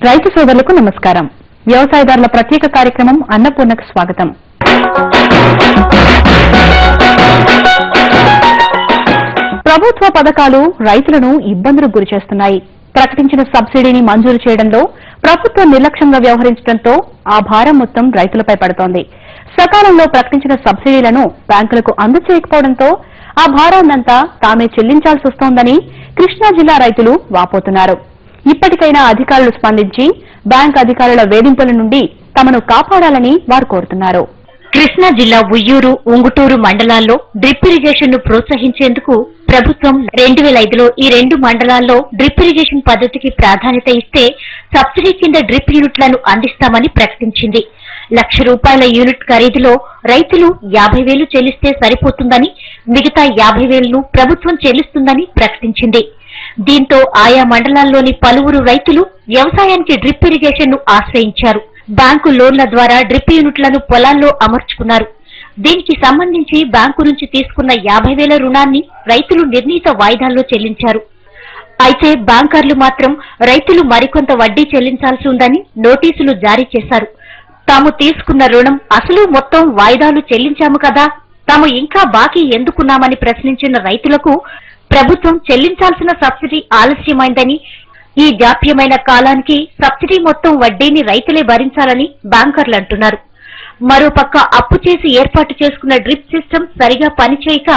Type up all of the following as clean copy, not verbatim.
రైతు సోదరులకు నమస్కారం. వ్యవసాయదారుల ప్రత్యేక కార్యక్రమం అన్నపూర్ణకు స్వాగతం. ప్రభుత్వ పథకాలు రైతులను ఇబ్బందులకు గురిచేస్తున్నాయి. ప్రకటించిన సబ్సిడీని మంజూరు చేయడంలో ప్రభుత్వం నిర్లక్ష్యంగా వ్యవహరించడంతో ఆ భారం మొత్తం రైతులపై పడుతోంది. సకాలంలో ప్రకటించిన సబ్సిడీలను బ్యాంకులకు అందజేయకపోవడంతో ఆ భారాన్నంతా తామే చెల్లించాల్సి వస్తోందని కృష్ణా జిల్లా రైతులు వాపోతున్నారు. ఇప్పటికైనా అధికారులు స్పందించి బ్యాంక్ అధికారుల వేధింపుల నుండి తమను కాపాడాలని వారు కోరుతున్నారు. కృష్ణా జిల్లా ఉయ్యూరు, ఉంగుటూరు మండలాల్లో డ్రిప్ ఇరిగేషన్ ను ప్రోత్సహించేందుకు ప్రభుత్వం 2005లో ఈ 2 మండలాల్లో డ్రిప్ ఇరిగేషన్ పద్ధతికి ప్రాధాన్యత ఇస్తే సబ్సిడీ కింద డ్రిప్ యూనిట్లను అందిస్తామని ప్రకటించింది. ₹1,00,000 యూనిట్ ఖరీదులో రైతులు 50,000 చెల్లిస్తే సరిపోతుందని, మిగతా 50,000ను ప్రభుత్వం చెల్లిస్తుందని ప్రకటించింది. దీంతో ఆయా మండలాల్లోని పలువురు రైతులు వ్యవసాయానికి డ్రిప్ ఇరిగేషన్ ను ఆశ్రయించారు. బ్యాంకు లోన్ల ద్వారా డ్రిప్ యూనిట్లను పొలాల్లో అమర్చుకున్నారు. దీనికి సంబంధించి బ్యాంకు నుంచి తీసుకున్న 50,000 రుణాన్ని రైతులు నిర్ణీత వాయిదాల్లో చెల్లించారు. అయితే బ్యాంకర్లు మాత్రం రైతులు మరికొంత వడ్డీ చెల్లించాల్సి ఉందని నోటీసులు జారీ చేశారు. తాము తీసుకున్న రుణం అసలు మొత్తం వాయిదాలు చెల్లించాము కదా, తాము ఇంకా బాకీ ఎందుకున్నామని ప్రశ్నించిన రైతులకు ప్రభుత్వం చెల్లించాల్సిన సబ్సిడీ ఆలస్యమైందని, ఈ జాప్యమైన కాలానికి సబ్సిడీ మొత్తం వడ్డీని రైతులే భరించాలని బ్యాంకర్లు అంటున్నారు. మరోపక్క అప్పు చేసి ఏర్పాటు చేసుకున్న డ్రిప్ సిస్టమ్ సరిగా పనిచేయక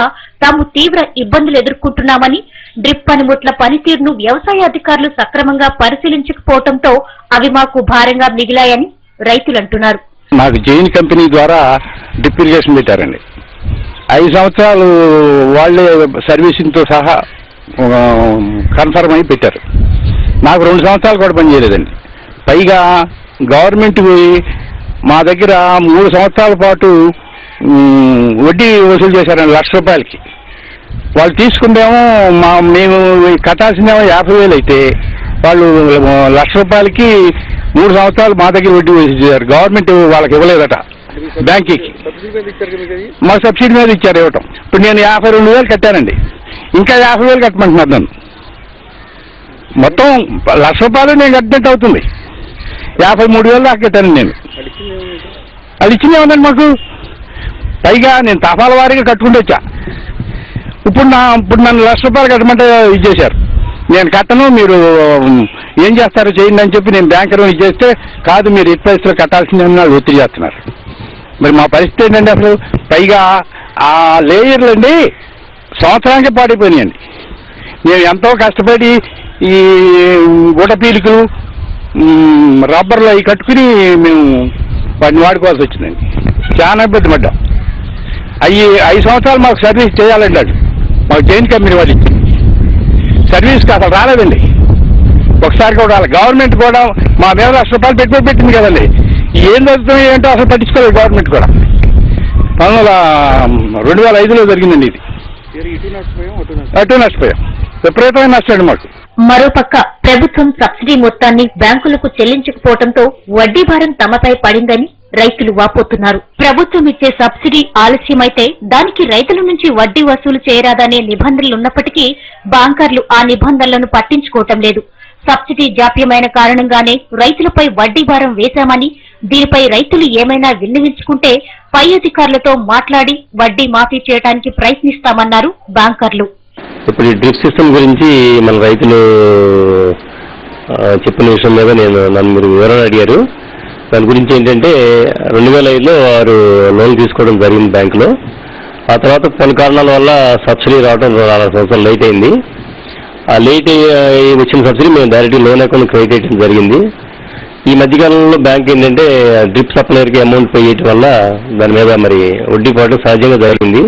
తాము తీవ్ర ఇబ్బందులు ఎదుర్కొంటున్నామని, డ్రిప్ పనిముట్ల పనితీరును వ్యవసాయ అధికారులు సక్రమంగా పరిశీలించకపోవడంతో అవి మాకు భారంగా మిగిలాయని రైతులు అంటున్నారు. మాకు జైన్ కంపెనీ ద్వారా డ్రిప్ ఇరిగేషన్ పెట్టారండి. 5 సంవత్సరాలు వాళ్లే సర్వీసింగ్తో సహా కన్ఫర్మ్ అయి పెట్టారు. నాకు 2 సంవత్సరాలు కూడా పనిచేయలేదండి. పైగా గవర్నమెంట్ మా దగ్గర 3 సంవత్సరాల పాటు వడ్డీ వసూలు చేశారండి ₹1,00,000. వాళ్ళు తీసుకుంటేమో మేము కట్టాల్సిందేమో 50,000 అయితే వాళ్ళు ₹1,00,000కి 3 సంవత్సరాలు మా దగ్గర వడ్డీ వసూలు చేశారు. గవర్నమెంట్ వాళ్ళకి ఇవ్వలేదట బ్యాంక్కి. మా సబ్సిడీ మీద ఇచ్చారు ఇవ్వటం. ఇప్పుడు నేను 52,000 కట్టానండి. ఇంకా 50,000 కట్టమంటున్నారు నన్ను. మొత్తం ₹1,00,000 నేను కట్టినట్టు అవుతుంది. 53,000 దాకా కట్టానండి నేను. అది ఇచ్చిందే ఉందండి మాకు. పైగా నేను తపాల వారీగా కట్టుకుంటూ వచ్చా. ఇప్పుడు నన్ను ₹1,00,000 కట్టమంటే ఇచ్చేశారు. నేను కట్టను, మీరు ఏం చేస్తారో చేయండి అని చెప్పి నేను బ్యాంకర్ ఇచ్చేస్తే కాదు మీరు ఎట్టి పరిస్థితుల్లో కట్టాల్సిందే వాళ్ళు ఒత్తిడి చేస్తున్నారు. మరి మా పరిస్థితి ఏంటంటే అసలు పైగా ఆ లేయర్లు అండి సంవత్సరానికి పాడైపోయినాయండి. మేము ఎంతో కష్టపడి ఈ గుడ్డ పీలికలు రబ్బర్లు అవి కట్టుకుని మేము వాటిని వాడుకోవాల్సి వచ్చిందండి. చాలా ఇబ్బంది పడ్డాం. 5 సంవత్సరాలు మాకు సర్వీస్ చేయాలండి. అది మాకు జైన్ కంపెనీ వాళ్ళు ఇచ్చింది సర్వీస్కి అసలు రాలేదండి. ఒకసారి కూడా గవర్నమెంట్ కూడా మా మీద ₹1,00,000 పెట్టుబడి పెట్టింది కదండి. ఏం జరుగుతుందో ఏంటో అసలు పట్టించుకోలేదు గవర్నమెంట్ కూడా. 2005లో జరిగిందండి ఇది. అటు నష్టపోయాం. విపరీతమైన నష్టం మాకు. మరోపక్క ప్రభుత్వం సబ్సిడీ మొత్తాన్ని బ్యాంకులకు చెల్లించకపోవడంతో వడ్డీ భారం తమపై పడిందని రైతులు వాపోతున్నారు. ప్రభుత్వం ఇచ్చే సబ్సిడీ ఆలస్యమైతే దానికి రైతుల నుంచి వడ్డీ వసూలు చేయరాదనే నిబంధనలున్నప్పటికీ బ్యాంకర్లు ఆ నిబంధనలను పట్టించుకోవటం లేదు. సబ్సిడీ జాప్యమైన కారణంగానే రైతులపై వడ్డీ భారం వేశామని, దీనిపై రైతులు ఏమైనా విన్నవించుకుంటే పై అధికారులతో మాట్లాడి వడ్డీ మాఫీ చేయడానికి ప్రయత్నిస్తామన్నారు బ్యాంకర్లు. ఇప్పుడు ఈ డ్రిప్ సిస్టమ్ గురించి మన రైతులు చెప్పిన విషయం మీద నన్ను మీరు వివరణ అడిగారు. దాని గురించి ఏంటంటే 2005లో వారు లోన్ తీసుకోవడం జరిగింది బ్యాంకులో. ఆ తర్వాత కొన్ని కారణాల వల్ల సబ్సిడీ రావడం 4 సంవత్సరాలు లేట్ అయింది. ఆ లేట్ వచ్చిన సబ్సిడీ మేము డైరెక్ట్ లోన్ అకౌంట్ క్రెడిట్ చేయడం జరిగింది. ఈ మధ్యకాలంలో బ్యాంక్ ఏంటంటే డ్రిప్ సప్లయర్కి అమౌంట్ పే చేయడం వల్ల దాని మీద మరి వడ్డీ పడడం సహజంగా జరిగింది.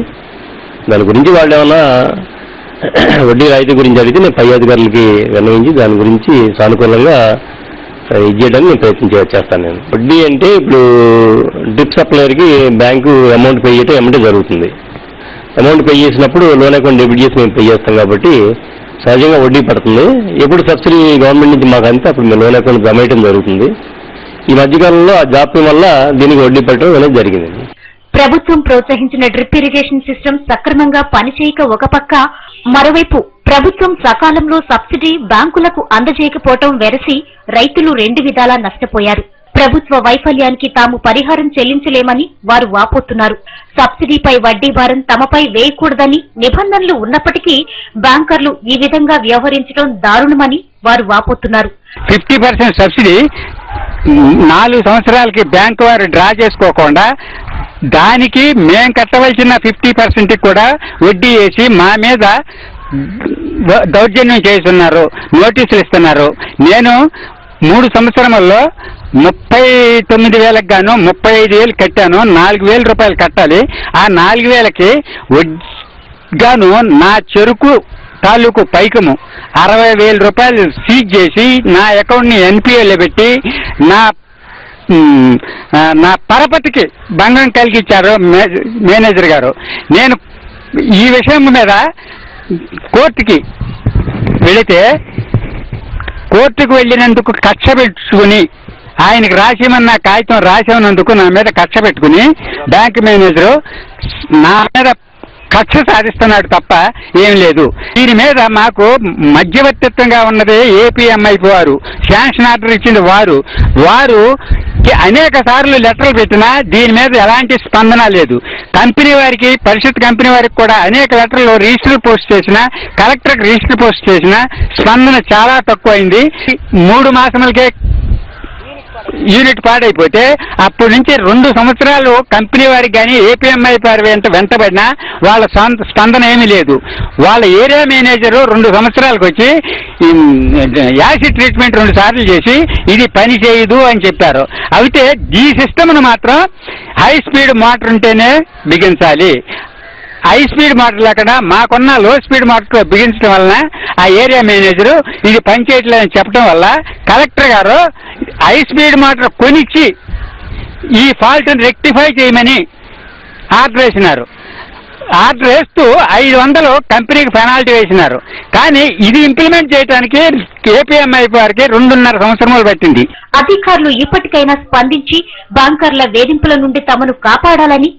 దాని గురించి వాళ్ళు ఏమన్నా వడ్డీ రాయితీ గురించి అడిగితే నేను పై అధికారులకి విన్నవించి దాని గురించి సానుకూలంగా ఇచ్చేయడానికి నేను ప్రయత్నం చేస్తాను. నేను వడ్డీ అంటే ఇప్పుడు డ్రిప్ సప్లయర్కి బ్యాంకు అమౌంట్ పే చేయడం ఏమంటే జరుగుతుంది. అమౌంట్ పే చేసినప్పుడు లోన్ అకౌంట్ డెబిట్ చేసి మేము పే చేస్తాం కాబట్టి సహజంగా వడ్డీ పడుతుంది. ఎప్పుడు సబ్సిడీ గవర్నమెంట్ నుంచి మాకు అంతే అప్పుడు మేము లోన్ అకౌంట్ జమ జరుగుతుంది. ఈ మధ్యకాలంలో ఆ జాప్యం వల్ల దీనికి వడ్డీ పెట్టడం అనేది జరిగింది. ప్రభుత్వం ప్రోత్సహించిన డ్రిప్ ఇరిగేషన్ సిస్టమ్ సక్రమంగా పనిచేయక ఒక పక్క, మరోవైపు ప్రభుత్వం సకాలంలో సబ్సిడీ బ్యాంకులకు అందజేయకపోవటం వెరసి రైతులు రెండు విధాలా నష్టపోయారు. ప్రభుత్వ వైఫల్యానికి తాము పరిహారం చెల్లించలేమని వారు వాపోతున్నారు. సబ్సిడీపై వడ్డీ భారం తమపై వేయకూడదని నిబంధనలు ఉన్నప్పటికీ బ్యాంకర్లు ఈ విధంగా వ్యవహరించడం దారుణమని వారు వాపోతున్నారు. 50% సబ్సిడీ 4 సంవత్సరాలకి బ్యాంకు వారు డ్రా చేసుకోకుండా దానికి మేం కట్టవలసిన 50% కూడా వడ్డీ వేసి మా మీద దౌర్జన్యం చేస్తున్నారు, నోటీసులు ఇస్తున్నారు. నేను 3 సంవత్సరాల్లో 39,000కి గాను 35,000 కట్టాను. 4,000 రూపాయలు కట్టాలి. ఆ 4,000కి గాను నా చెరుకు తాలూకు పైకము 60,000 రూపాయలు సీజ్ చేసి నా అకౌంట్ని ఎన్పిఏలో పెట్టి నా పరపతికి భంగం కలిగించారు మేనేజర్ గారు. నేను ఈ విషయం మీద కోర్టుకి వెళితే కోర్టుకు వెళ్ళినందుకు కక్ష పెట్టుకుని ఆయనకి రాసిమన్న కాగితం రాసినందుకు నా మీద కక్ష పెట్టుకుని బ్యాంక్ మేనేజరు నా మీద కక్ష సాధిస్తున్నాడు తప్ప ఏం లేదు. దీని మీద మాకు మధ్యవర్తిత్వంగా ఉన్నది ఏపీఎంఐ వారు, శాంక్షన్ ఆర్డర్ ఇచ్చింది వారు అనేక సార్లు లెటర్లు పెట్టినా దీని మీద ఎలాంటి స్పందన లేదు. కంపెనీ వారికి, పరిషత్ కంపెనీ వారికి కూడా అనేక లెటర్లు రిజిస్టర్ పోస్ట్ చేసిన, కలెక్టర్కి రిజిస్టర్ పోస్ట్ చేసిన స్పందన చాలా తక్కువైంది. 3 మాసములకే యూనిట్ పాడైపోతే అప్పటి నుంచి 2 సంవత్సరాలు కంపెనీ వారికి కానీ ఏపీఎంఐ వెంటబడినా వాళ్ళ స్పందన ఏమీ లేదు. వాళ్ళ ఏరియా మేనేజరు 2 సంవత్సరాలకు వచ్చి యాసిడ్ ట్రీట్మెంట్ 2 సార్లు చేసి ఇది పని చేయదు అని చెప్పారు. అయితే ఈ సిస్టమ్ను మాత్రం హై స్పీడ్ మోటార్ ఉంటేనే బిగించాలి. హై స్పీడ్ మోటార్ లేకుండా మాకున్న లో స్పీడ్ మోటార్ బిగించడం వలన ఆ ఏరియా మేనేజరు ఇది పనిచేయట్లేదని చెప్పడం వల్ల కలెక్టర్ గారు హై స్పీడ్ మోటార్ కొనిచ్చి ఈ ఫాల్ట్ని రెక్టిఫై చేయమని ఆర్డర్ వేసినారు. ఆర్డర్ వేస్తూ 500 కంపెనీకి పెనాల్టీ వేసినారు. కానీ ఇది ఇంప్లిమెంట్ చేయడానికి ఏపీఎంఐ వారికి 2.5 సంవత్సరాలు పట్టింది. అధికారులు ఇప్పటికైనా స్పందించి బ్యాంకర్ల వేధింపుల నుండి తమను కాపాడాలని